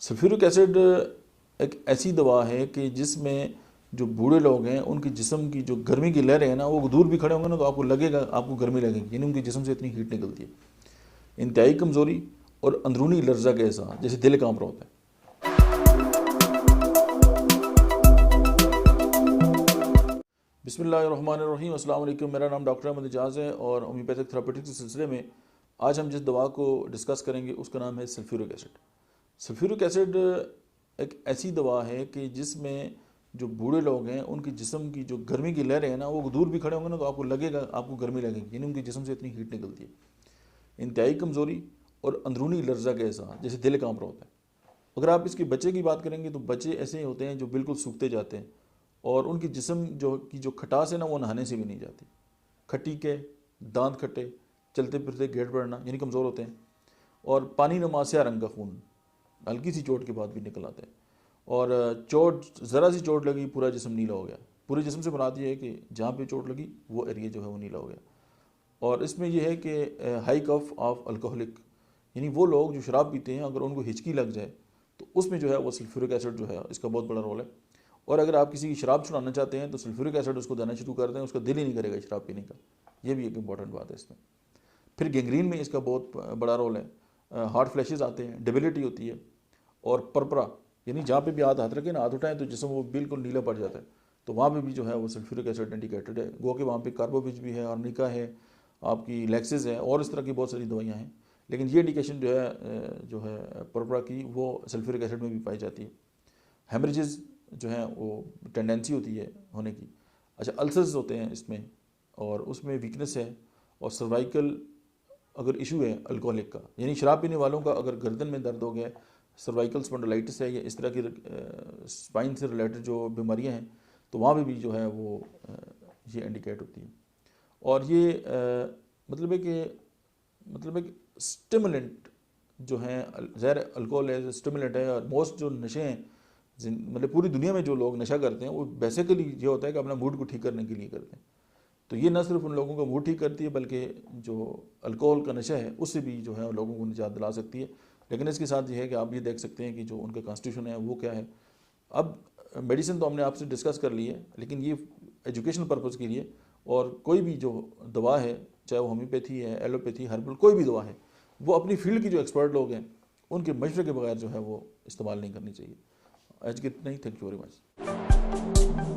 Sulphuric acid एक ऐसी दवा है कि जिसमें जो बूढ़े लोग हैं उनके जिस्म की जो गर्मी की लहरें हैं ना, वो दूर भी खड़े होंगे ना तो आपको लगेगा, आपको गर्मी लगेगी, यानी उनके जिस्म से इतनी हीट निकलती है। इंतहाई कमज़ोरी और अंदरूनी लर्जा का एहसास, जैसे दिल कांप रहा होता है। बिस्मिल्लाहिर्रहमानिर्रहीम, अस्सलाम वालेकुम। मेरा नाम डॉक्टर अहमद एजाज़ है और होम्योपैथिक थेरेपेटिक्स के सिलसिले में आज हम जिस दवा को डिस्कस करेंगे उसका नाम है सल्फ्यूरिक एसिड। सल्फ्यूरिक एसिड एक ऐसी दवा है कि जिसमें जो बूढ़े लोग हैं उनके जिस्म की जो गर्मी की लहरें हैं ना, वो दूर भी खड़े होंगे ना तो आपको लगेगा, आपको गर्मी लगेगी, यानी उनके जिस्म से इतनी हीट निकलती है। इंतहाई कमज़ोरी और अंदरूनी लर्जा का एहसास, जैसे दिल कांप रहा होता है। अगर आप इसके बच्चे की बात करेंगे तो बच्चे ऐसे ही होते हैं जो बिल्कुल सूखते जाते हैं और उनकी जिस्म जो खटास है ना, वो नहाने से भी नहीं जाती। खट्टी के दांत खट्टे, चलते फिरते गेट बढ़ना, यानी कमज़ोर होते हैं। और पानी नुमा स्या रंग का खून हल्की सी चोट के बाद भी निकल आता है। और चोट, ज़रा सी चोट लगी पूरा जिस्म नीला हो गया। पूरे जिस्म से मुराद ये है कि जहाँ पे चोट लगी वो एरिया जो है वो नीला हो गया। और इसमें यह है कि हाई कफ ऑफ अल्कोहलिक, यानी वो लोग जो शराब पीते हैं, अगर उनको हिचकी लग जाए तो उसमें जो है वो सल्फ्यूरिक एसिड जो है इसका बहुत बड़ा रोल है। और अगर आप किसी की शराब छुड़ाना चाहते हैं तो सल्फ्यूरिक एसिड उसको देना शुरू कर दें, उसका दिल ही नहीं करेगा शराब पीने का। ये भी एक इंपॉर्टेंट बात है इसमें। फिर गैंग्रीन में इसका बहुत बड़ा रोल है। हार्ट फ्लैशेस आते हैं, डेबिलिटी होती है। और परपरा, यानी जहाँ पे भी हाथ रखें ना, हाथ उठाएं तो जिसम वो बिल्कुल नीला पड़ जाता है, तो वहाँ पे भी जो है वो सल्फ्यूरिक एसिड इंडिकेटेड है। गो कि वहाँ पे कार्बोविच भी है, आर्निका है, आपकी लैक्सिस है और इस तरह की बहुत सारी दवाइयाँ हैं। लेकिन ये इंडिकेशन जो है परपरा की, वो सल्फ्यूरिक एसिड में भी पाई जाती है। हेमरेजेस जो है वो टेंडेंसी होती है होने की। अच्छा, अल्सर्स होते हैं इसमें और उसमें वीकनेस है। और सर्वाइकल अगर इशू है अल्कोहलिक का, यानी शराब पीने वालों का अगर गर्दन में दर्द हो गया, सर्वाइकल स्पॉन्डिलाइटिस है या इस तरह की स्पाइन से रिलेटेड जो बीमारियां हैं, तो वहाँ पे भी जो है वो ये इंडिकेट होती है। और ये मतलब एक स्टिमुलेंट जो है, ज़ाहिर अल्कोहल है स्टिमुलेंट है। और मोस्ट जो नशे हैं, मतलब पूरी दुनिया में जो लोग नशा करते हैं वो बेसिकली ये होता है कि अपना मूड को ठीक करने के लिए करते हैं। तो ये न सिर्फ उन लोगों का मूड ठीक करती है बल्कि जो अल्कोहल का नशा है उससे भी जो है लोगों को निजात दिला सकती है। लेकिन इसके साथ ये है कि आप ये देख सकते हैं कि जो उनका कॉन्स्टिट्यूशन है वो क्या है। अब मेडिसिन तो हमने आपसे डिस्कस कर ली है, लेकिन ये एजुकेशनल पर्पज़ के लिए, और कोई भी जो दवा है, चाहे वो होम्योपैथी है, एलोपैथी, हर्बल, कोई भी दवा है, वो अपनी फील्ड के जो एक्सपर्ट लोग हैं उनके मशवरे के बगैर जो है वो इस्तेमाल नहीं करनी चाहिए। आज के इतना ही, थैंक यू वेरी मच।